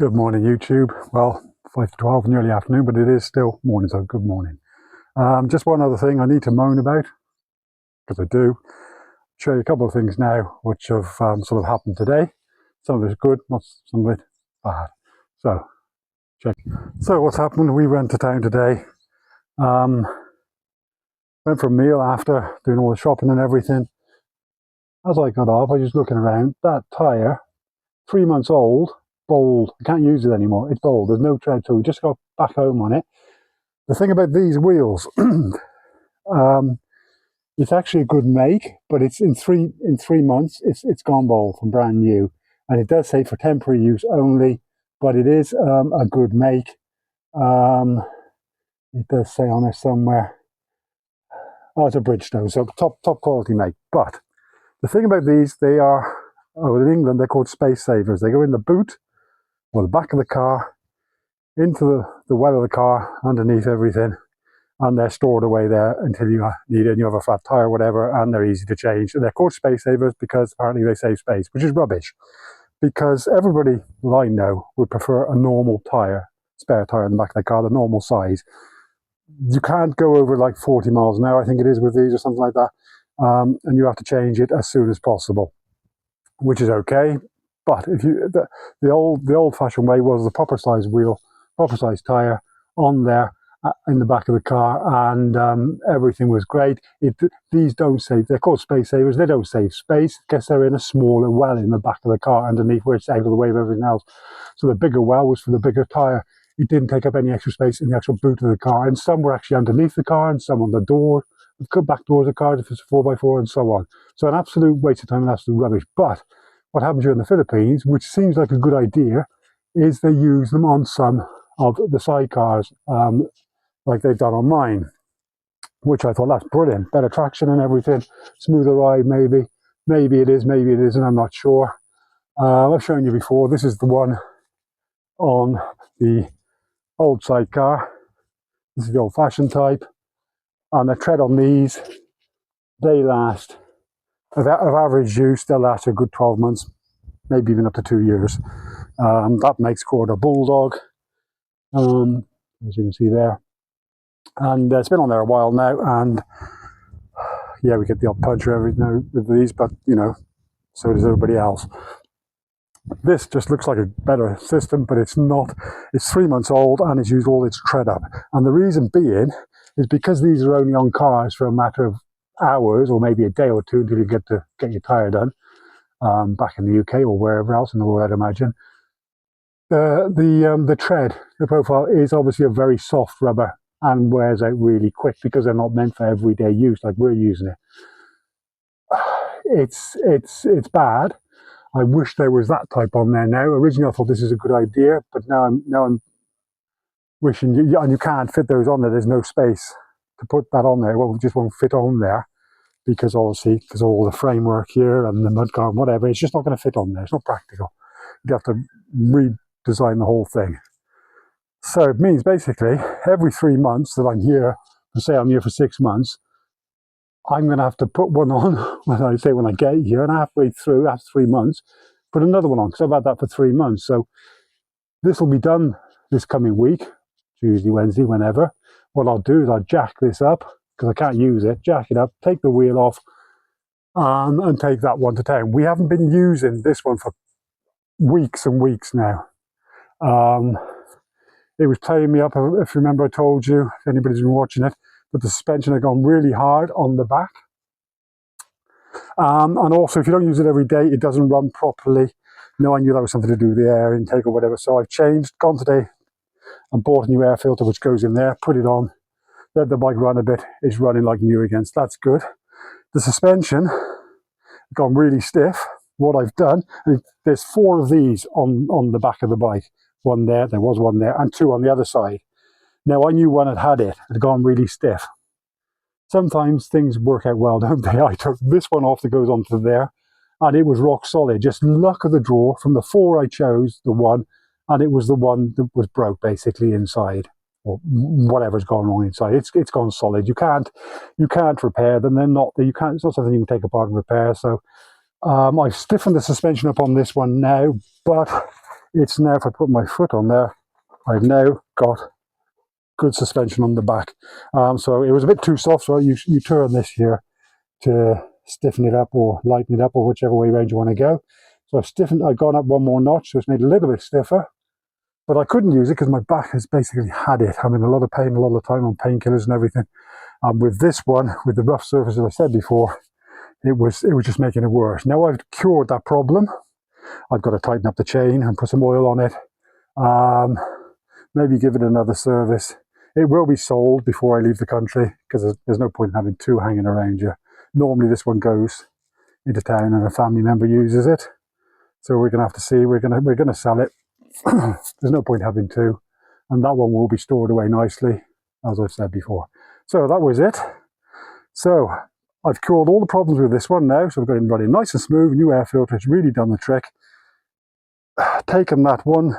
Good morning, YouTube. Well, 5 to 12 in the early afternoon, but it is still morning, so good morning. Just one other thing I need to moan about, because I do. Show you a couple of things now which have sort of happened today. Some of it's good, not some of it bad. So, check. So what's happened? We went to town today. Went for a meal after doing all the shopping and everything. As I got off, I was just looking around. That tyre, 3 months old, bold. I can't use it anymore. It's bold. There's no tread, so we just got back home on it. The thing about these wheels, it's actually a good make, but it's in three months it's gone bold from brand new, and it does say for temporary use only, but it is a good make. It does say on there somewhere. Oh, it's a Bridgestone, so top quality make. But the thing about these, they are, in England they're called space savers. They go in the boot or the back of the car, into the well of the car, underneath everything, and they're stored away there until you need it and you have a flat tire or whatever, and they're easy to change. And they're called space savers because apparently they save space, which is rubbish, because everybody that I know would prefer a normal tire, spare tire in the back of the car, the normal size. You can't go over like 40 miles an hour, I think it is, with these or something like that, and you have to change it as soon as possible, which is okay. But if you the old-fashioned way was the proper size wheel, proper size tire on there in the back of the car, and everything was great. These don't save. They're called space savers. They don't save space. I guess they're in a smaller well in the back of the car underneath, where it's out of the way of everything else. So the bigger well was for the bigger tire. It didn't take up any extra space in the actual boot of the car, and some were actually underneath the car, and some on the door, the back doors of cars if it's a 4x4, and so on. So an absolute waste of time and absolute rubbish. But what happens here in the Philippines, which seems like a good idea, is they use them on some of the sidecars, like they've done on mine, which I thought, that's brilliant. Better traction and everything, smoother ride maybe. Maybe it is, maybe it isn't, I'm not sure. I've shown you before, this is the one on the old sidecar. This is the old-fashioned type. And the tread on these, they last, of average use, they'll last a good 12 months, maybe even up to 2 years. That make's called a Bulldog, as you can see there. And it's been on there a while now, and yeah, we get the odd puncher every now with these, but you know, so does everybody else. This just looks like a better system, but it's not. It's 3 months old and it's used all its tread up. And the reason being is because these are only on cars for a matter of hours or maybe a day or two until you get your tyre done, back in the UK or wherever else in the world, I'd imagine. The tread, the profile is obviously a very soft rubber and wears out really quick because they're not meant for everyday use like we're using it. It's bad. I wish there was that type on there now. Originally I thought this is a good idea, but now I'm wishing and you can't fit those on there. There's no space to put that on there. Well, it just won't fit on there because obviously because of all the framework here and the mudguard and whatever, it's just not going to fit on there. It's not practical. You'd have to redesign the whole thing. So it means basically every 3 months that I'm here, say I'm here for 6 months, I'm going to have to put one on when I get here, and halfway through, after 3 months, put another one on, because I've had that for 3 months. So this will be done this coming week, Tuesday, Wednesday, whenever. What I'll do is I'll jack this up, because I can't use it, jack it up, take the wheel off, and take that one to town. We haven't been using this one for weeks and weeks now. It was playing me up, if you remember I told you, if anybody's been watching it, that the suspension had gone really hard on the back. And also, if you don't use it every day, it doesn't run properly. No, I knew that was something to do with the air intake or whatever, so I've gone today and bought a new air filter which goes in there, put it on, let the bike run a bit, it's running like new again, so that's good. The suspension gone really stiff. What I've done, there's 4 of these on the back of the bike. One there was one there, and 2 on the other side. Now, I knew one had it had gone really stiff. Sometimes things work out well, don't they? I took this one off that goes onto there, and it was rock solid. Just luck of the draw. From the 4 I chose the one, and it was the one that was broke basically inside, or whatever's gone wrong inside. It's gone solid. You can't repair them. They're not. You can't. It's not something you can take apart and repair. So I've stiffened the suspension up on this one now, but It's now, if I put my foot on there, I've now got good suspension on the back. So it was a bit too soft, so you turn this here to stiffen it up or lighten it up, or whichever way around you want to go. So I've gone up one more notch, so it's made it a little bit stiffer. But I couldn't use it because my back has basically had it. I'm in a lot of pain a lot of the time on painkillers and everything. With this one, with the rough surface, as I said before, it was just making it worse. Now I've cured that problem. I've got to tighten up the chain and put some oil on it. Maybe give it another service. It will be sold before I leave the country, because there's no point in having two hanging around you. Normally this one goes into town and a family member uses it. So we're gonna have to see. We're gonna sell it. There's no point having two, and that one will be stored away nicely, as I've said before. So that was it. So I've cured all the problems with this one now. So I've got it running nice and smooth. New air filter. It's really done the trick. Taken that one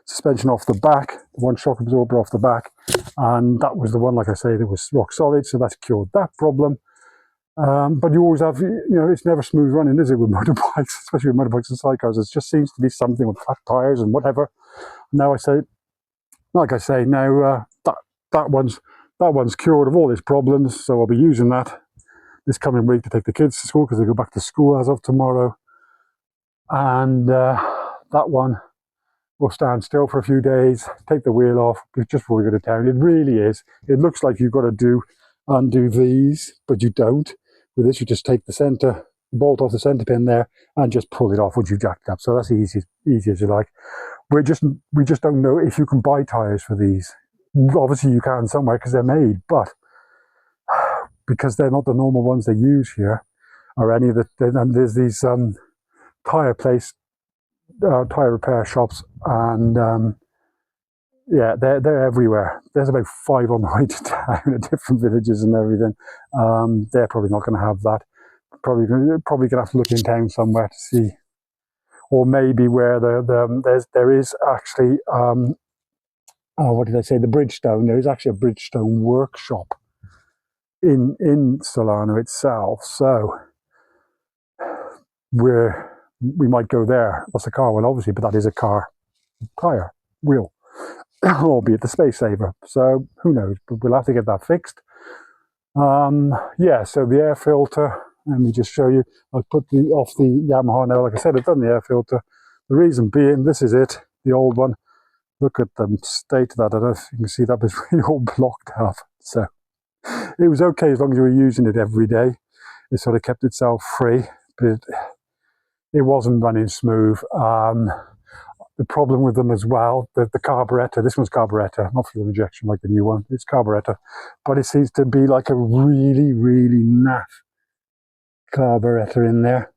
suspension off the back, one shock absorber off the back, and that was the one, like I say, that was rock solid. So that's cured that problem. But you always have, it's never smooth running, is it, with motorbikes, especially with motorbikes and sidecars. It just seems to be something with flat tires and whatever. Now now that one's cured of all its problems. So I'll be using that this coming week to take the kids to school, because they go back to school as of tomorrow. And that one will stand still for a few days, take the wheel off just before we go to town. It really is. It looks like you've got to undo these, but you don't. With this, you just take the bolt off the center pin there and just pull it off once you've jacked up. So that's easy as you like. We just don't know if you can buy tires for these. Obviously you can somewhere because they're made, but because they're not the normal ones they use here, or any of the, and there's these tire repair shops, and yeah, they're everywhere. There's about 5 on the way to town at different villages and everything. They're probably not going to have that. Probably going to have to look in town somewhere to see, or maybe where there is actually what did I say? The Bridgestone. There is actually a Bridgestone workshop in Solano itself. So we might go there. That's a car one, obviously, but that is a car tire wheel. Albeit the space saver, so who knows, but we'll have to get that fixed. Yeah, so the air filter, let me just show you. I've put off the Yamaha now. Like I said, I've done the air filter. The reason being, this is it, the old one. Look at the state of that. I don't know if you can see that, but it's really all blocked up. So it was okay as long as you were using it every day. It sort of kept itself free, but it wasn't running smooth. The problem with them as well, the carburetor, this one's carburetor, not fuel injection like the new one, it's carburetor, but it seems to be like a really, really naff carburetor in there.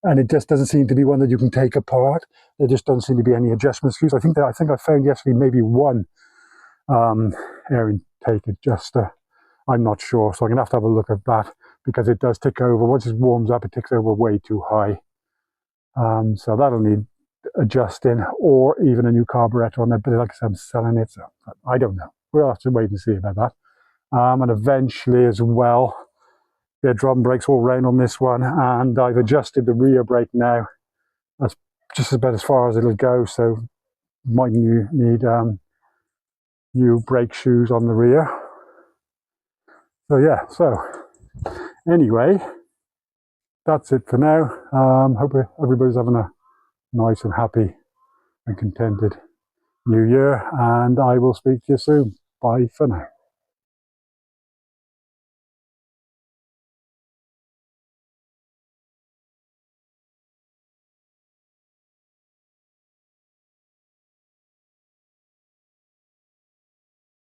And it just doesn't seem to be one that you can take apart. There just don't seem to be any adjustments used. I think I found yesterday maybe one air intake adjuster. I'm not sure, so I'm going to have a look at that, because it does tick over. Once it warms up, it ticks over way too high. So that'll need adjusting, or even a new carburetor on there. But like I said, I'm selling it, so I don't know. We'll have to wait and see about that. And eventually as well, the drum brakes all round on this one, and I've adjusted the rear brake now. That's just about as far as it'll go, so might need new brake shoes on the rear. So yeah, so anyway, that's it for now. Hope everybody's having a nice and happy and contented new year, and I will speak to you soon. Bye for now.